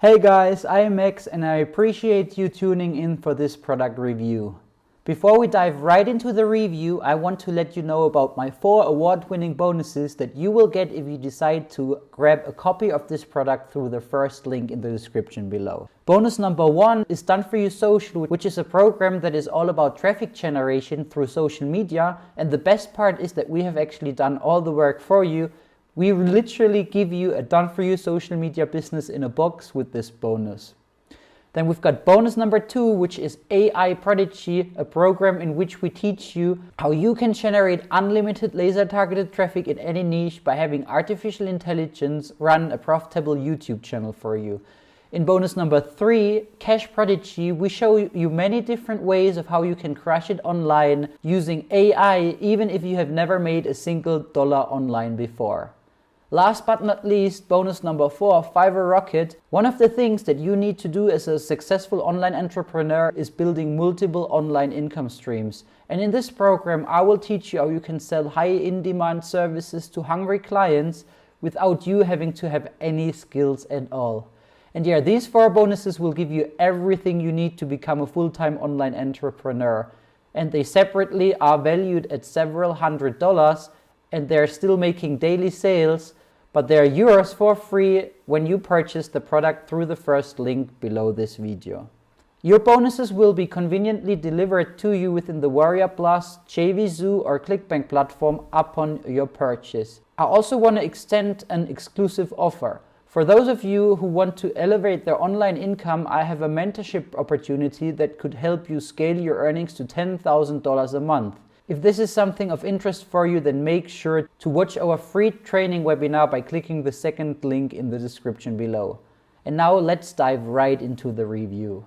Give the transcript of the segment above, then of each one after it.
Hey guys, I am Max and I appreciate you tuning in for this product review. Before we dive right into the review, I want to let you know about my 4 award-winning bonuses that you will get if you decide to grab a copy of this product through the first link in the description below. Bonus number 1 is Done For You Social, which is a program that is all about traffic generation through social media, and the best part is that we have actually done all the work for you. We literally give you a done-for-you social media business in a box with this bonus. Then we've got bonus number 2, which is AI Prodigy, a program in which we teach you how you can generate unlimited laser-targeted traffic in any niche by having artificial intelligence run a profitable YouTube channel for you. In bonus number 3, Cash Prodigy, we show you many different ways of how you can crush it online using AI, even if you have never made a single dollar online before. Last but not least, bonus number 4, Fiverr Rocket. One of the things that you need to do as a successful online entrepreneur is building multiple online income streams. And in this program, I will teach you how you can sell high in-demand services to hungry clients without you having to have any skills at all. And yeah, these 4 bonuses will give you everything you need to become a full-time online entrepreneur. And they separately are valued at several $100s, and they're still making daily sales, but they're yours for free when you purchase the product through the first link below this video. Your bonuses will be conveniently delivered to you within the Warrior Plus, JVZoo or ClickBank platform upon your purchase. I also want to extend an exclusive offer. For those of you who want to elevate their online income, I have a mentorship opportunity that could help you scale your earnings to $10,000 a month. If this is something of interest for you, then make sure to watch our free training webinar by clicking the second link in the description below. And now let's dive right into the review.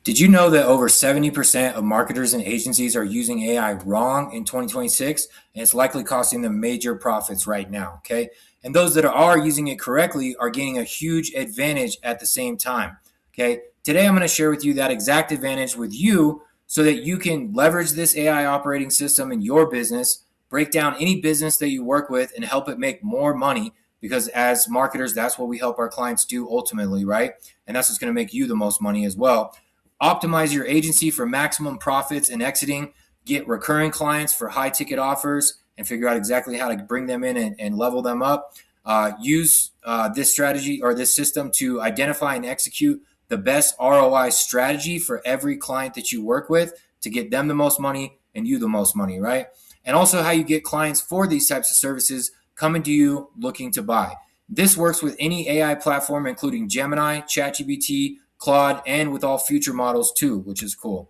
Did you know that over 70% of marketers and agencies are using AI wrong in 2026? And it's likely costing them major profits right now, okay? And those that are using it correctly are gaining a huge advantage at the same time, okay? Today, I'm going to share with you that exact advantage with you so that you can leverage this AI operating system in your business, break down any business that you work with and help it make more money, because as marketers, that's what we help our clients do ultimately, right? And that's what's going to make you the most money as well. Optimize your agency for maximum profits and exiting, get recurring clients for high ticket offers, and figure out exactly how to bring them in and level them up. Use this strategy or this system to identify and execute the best ROI strategy for every client that you work with to get them the most money and you the most money, right? And also how you get clients for these types of services coming to you looking to buy. This works with any AI platform, including Gemini, ChatGPT, Claude, and with all future models too, which is cool.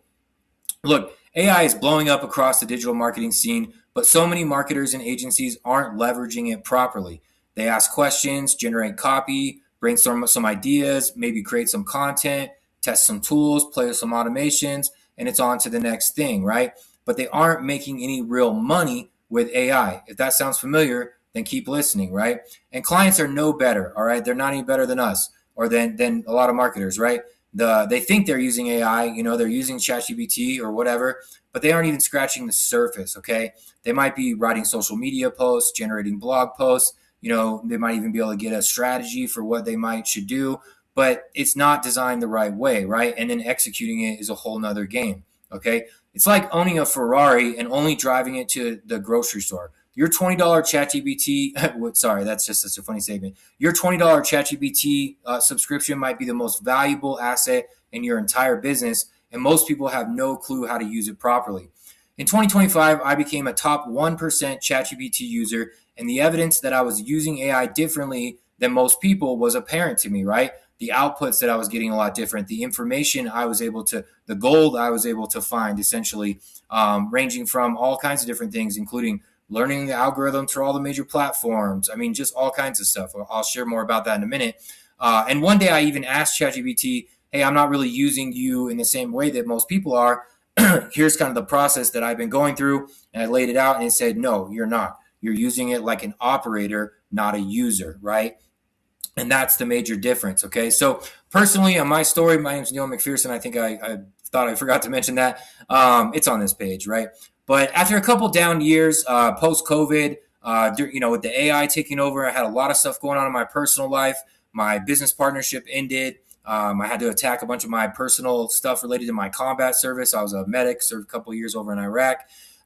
Look, AI is blowing up across the digital marketing scene, but so many marketers and agencies aren't leveraging it properly. They ask questions, generate copy, brainstorm some ideas, maybe create some content, test some tools, play with some automations, and it's on to the next thing, right? But they aren't making any real money with AI. If that sounds familiar, then keep listening, right? And clients are no better, all right? They're not any better than us or than a lot of marketers, right? They think they're using AI, they're using ChatGPT or whatever, but they aren't even scratching the surface, okay? They might be writing social media posts, generating blog posts, they might even be able to get a strategy for what they should do, but it's not designed the right way, right? And then executing it is a whole nother game, okay? It's like owning a Ferrari and only driving it to the grocery store. Your $20 ChatGPT, sorry, that's just such a funny statement. Your $20 ChatGPT subscription might be the most valuable asset in your entire business, and most people have no clue how to use it properly. In 2025, I became a top 1% ChatGPT user, and the evidence that I was using AI differently than most people was apparent to me, right? The outputs that I was getting a lot different, the information the gold I was able to find, essentially, ranging from all kinds of different things, including learning the algorithms for all the major platforms. I mean, just all kinds of stuff. I'll share more about that in a minute. And one day I even asked ChatGPT, hey, I'm not really using you in the same way that most people are. Here's kind of the process that I've been going through. And I laid it out and it said, no, you're not. You're using it like an operator, not a user, right? And that's the major difference, okay? So personally, on my story, my name is Neil McPherson. I think I thought I forgot to mention that. It's on this page, right? But after a couple down years, post-COVID, with the AI taking over, I had a lot of stuff going on in my personal life. my business partnership ended. I had to attack a bunch of my personal stuff related to my combat service. I was a medic, served a couple of years over in Iraq.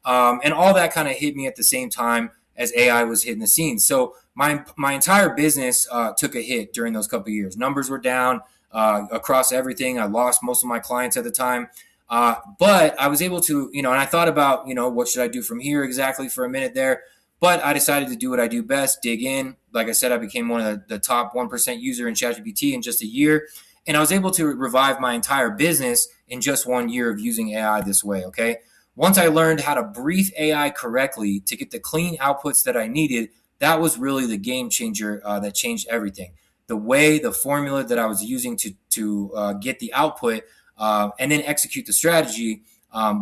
And all that kind of hit me at the same time as AI was hitting the scene. So my entire business took a hit during those couple of years. Numbers were down across everything. I lost most of my clients at the time. But I was able to, and I thought about, what should I do from here exactly for a minute there. But I decided to do what I do best, dig in. Like I said, I became one of the top 1% user in ChatGPT in just a year. And I was able to revive my entire business in just 1 year of using AI this way, okay? Once I learned how to brief AI correctly to get the clean outputs that I needed, that was really the game changer that changed everything. The formula that I was using to get the output and then execute the strategy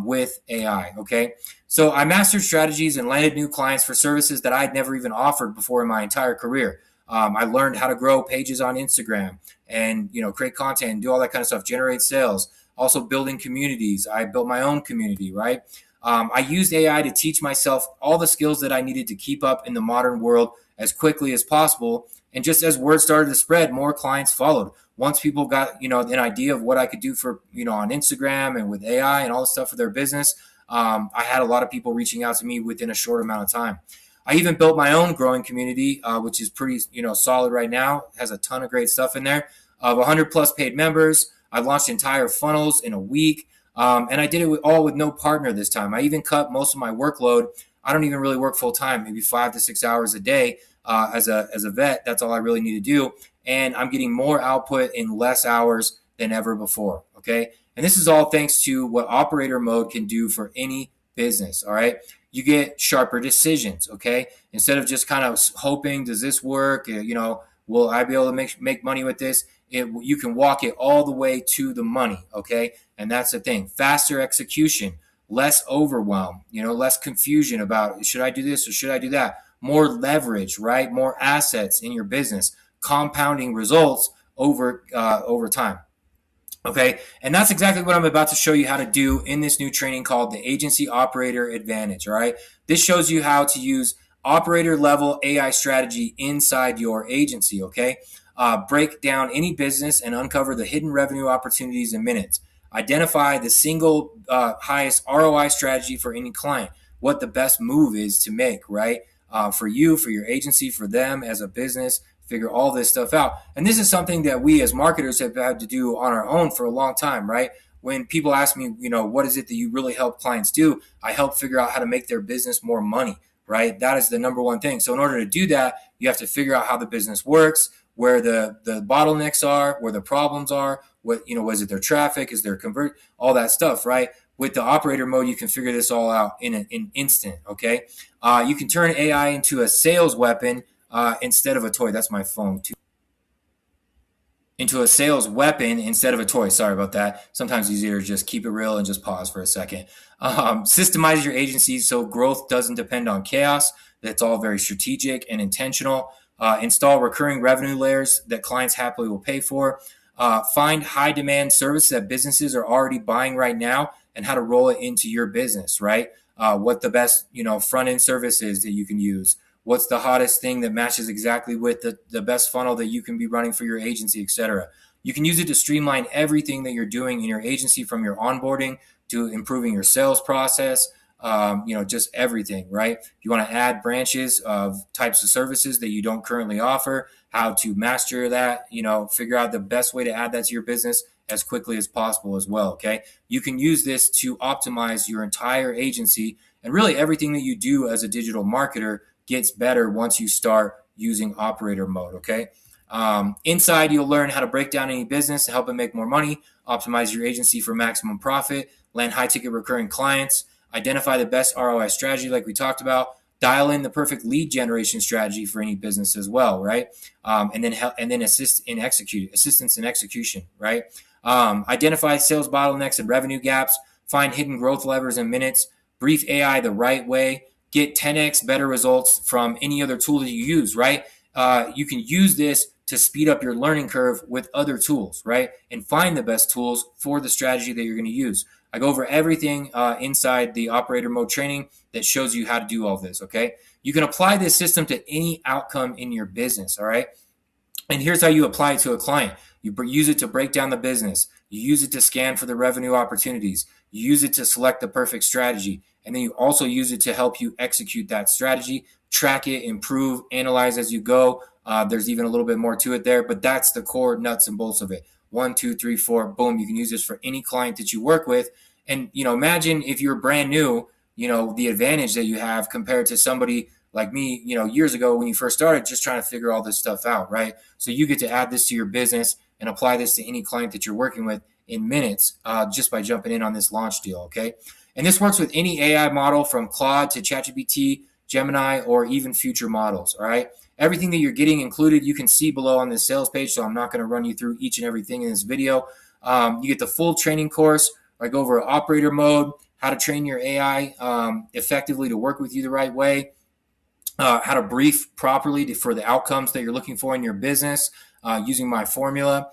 with AI, okay? So I mastered strategies and landed new clients for services that I'd never even offered before in my entire career. I learned how to grow pages on Instagram and, create content and do all that kind of stuff, generate sales. Also building communities. I built my own community, right? I used AI to teach myself all the skills that I needed to keep up in the modern world as quickly as possible. And just as word started to spread, more clients followed. Once people got, an idea of what I could do for, on Instagram and with AI and all this stuff for their business, I had a lot of people reaching out to me within a short amount of time. I even built my own growing community, which is pretty, solid right now. It has a ton of great stuff in there of 100 plus paid members. I launched entire funnels in a week. And I did it all with no partner this time. I even cut most of my workload. I don't even really work full time, maybe 5 to 6 hours a day as a vet. That's all I really need to do. And I'm getting more output in less hours than ever before. Okay. And this is all thanks to what operator mode can do for any business. All right. You get sharper decisions. Okay. Instead of just kind of hoping, does this work? Will I be able to make money with this? You can walk it all the way to the money. Okay. And that's the thing. Faster execution, less overwhelm, less confusion about should I do this or should I do that? More leverage, right? More assets in your business, compounding results over time. Okay. And that's exactly what I'm about to show you how to do in this new training called the Agency Operator Advantage. All right. This shows you how to use operator level AI strategy inside your agency. Okay. Break down any business and uncover the hidden revenue opportunities in minutes. Identify the single highest ROI strategy for any client, what the best move is to make, right? For you, for your agency, for them as a business, figure all this stuff out. And this is something that we as marketers have had to do on our own for a long time, right? When people ask me, what is it that you really help clients do? I help figure out how to make their business more money, right? That is the number one thing. So in order to do that, you have to figure out how the business works, where the bottlenecks are, where the problems are, was it their traffic, is there convert, all that stuff, right? With the operator mode, you can figure this all out in an instant, okay? You can turn AI into a sales weapon instead of a toy. That's my phone too. Into a sales weapon instead of a toy. Sorry about that. Sometimes it's easier to just keep it real and just pause for a second. Systemize your agency so growth doesn't depend on chaos. That's all very strategic and intentional. Install recurring revenue layers that clients happily will pay for. Find high demand services that businesses are already buying right now and how to roll it into your business, right? What the best, front end service is that you can use. What's the hottest thing that matches exactly with the best funnel that you can be running for your agency, etc. You can use it to streamline everything that you're doing in your agency, from your onboarding to improving your sales process, just everything, right? If you want to add branches of types of services that you don't currently offer, how to master that, figure out the best way to add that to your business as quickly as possible as well, okay? You can use this to optimize your entire agency, and really everything that you do as a digital marketer gets better once you start using operator mode, okay? Inside, you'll learn how to break down any business to help it make more money, optimize your agency for maximum profit, land high-ticket recurring clients, identify the best ROI strategy like we talked about, dial in the perfect lead generation strategy for any business as well, right? And then assistance in execution, right? Identify sales bottlenecks and revenue gaps, find hidden growth levers in minutes, brief AI the right way, get 10x better results from any other tool that you use, right? You can use this to speed up your learning curve with other tools, right? And find the best tools for the strategy that you're going to use. I go over everything inside the operator mode training that shows you how to do all this, okay? You can apply this system to any outcome in your business, all right? And here's how you apply it to a client. You use it to break down the business. You use it to scan for the revenue opportunities. You use it to select the perfect strategy. And then you also use it to help you execute that strategy, track it, improve, analyze as you go. There's even a little bit more to it there, but that's the core nuts and bolts of it. 1, 2, 3, 4, boom. You can use this for any client that you work with. And, imagine if you're brand new, the advantage that you have compared to somebody like me, years ago when you first started, just trying to figure all this stuff out, right? So you get to add this to your business and apply this to any client that you're working with in minutes, just by jumping in on this launch deal, okay? And this works with any AI model from Claude to ChatGPT, Gemini, or even future models, all right? Everything that you're getting included, you can see below on this sales page, so I'm not going to run you through each and everything in this video. You get the full training course, like over operator mode, how to train your AI effectively to work with you the right way, how to brief properly for the outcomes that you're looking for in your business using my formula.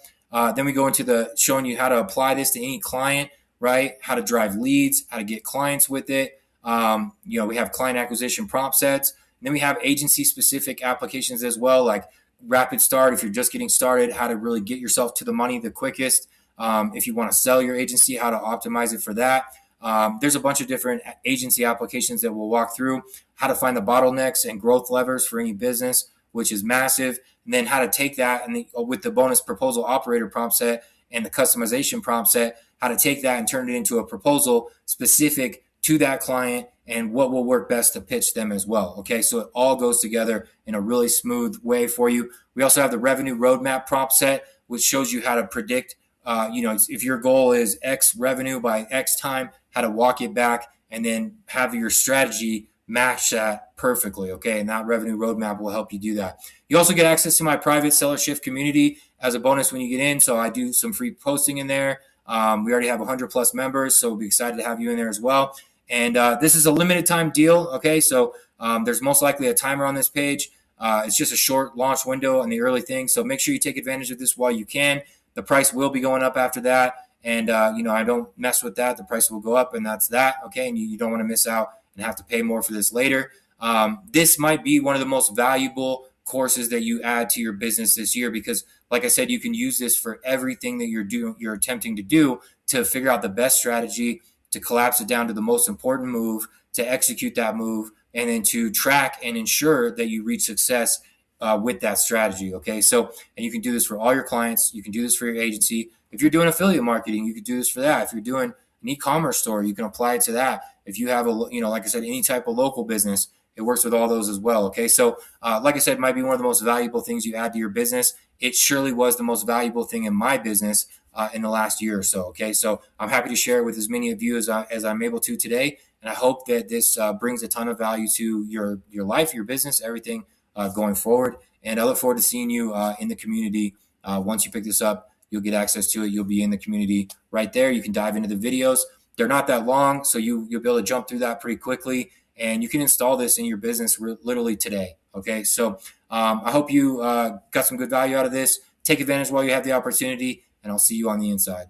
Then we go into showing you how to apply this to any client, right? How to drive leads, how to get clients with it. We have client acquisition prompt sets. And then we have agency specific applications as well, like Rapid Start if you're just getting started, how to really get yourself to the money the quickest. If you want to sell your agency, how to optimize it for that. There's a bunch of different agency applications that we'll walk through, how to find the bottlenecks and growth levers for any business, which is massive. And then how to take that and with the bonus proposal operator prompt set and the customization prompt set, how to take that and turn it into a proposal specific to that client and what will work best to pitch them as well. Okay, so it all goes together in a really smooth way for you. We also have the revenue roadmap prompt set, which shows you how to predict, if your goal is X revenue by X time, how to walk it back and then have your strategy match that perfectly. Okay, and that revenue roadmap will help you do that. You also get access to my private Seller Shift community as a bonus when you get in. So I do some free posting in there. We already have 100 plus members, so we'll be excited to have you in there as well. And this is a limited time deal. Okay, so there's most likely a timer on this page. It's just a short launch window and the early thing. So make sure you take advantage of this while you can. The price will be going up after that. And, I don't mess with that. The price will go up and that's that. Okay. And you don't want to miss out and have to pay more for this later. This might be one of the most valuable courses that you add to your business this year, because like I said, you can use this for everything that you're attempting to do to figure out the best strategy, to collapse it down to the most important move, to execute that move, and then to track and ensure that you reach success with that strategy. Okay. So, and you can do this for all your clients. You can do this for your agency. If you're doing affiliate marketing, you could do this for that. If you're doing an e-commerce store, you can apply it to that. If you have like I said, any type of local business, it works with all those as well. Okay. So, like I said, it might be one of the most valuable things you add to your business. It surely was the most valuable thing in my business in the last year or so. Okay. So I'm happy to share it with as many of you as I'm able to today. And I hope that this brings a ton of value to your life, your business, everything going forward. And I look forward to seeing you in the community. Once you pick this up, you'll get access to it. You'll be in the community right there. You can dive into the videos. They're not that long, so you'll be able to jump through that pretty quickly. And you can install this in your business literally today. Okay, so I hope you got some good value out of this. Take advantage while you have the opportunity, and I'll see you on the inside.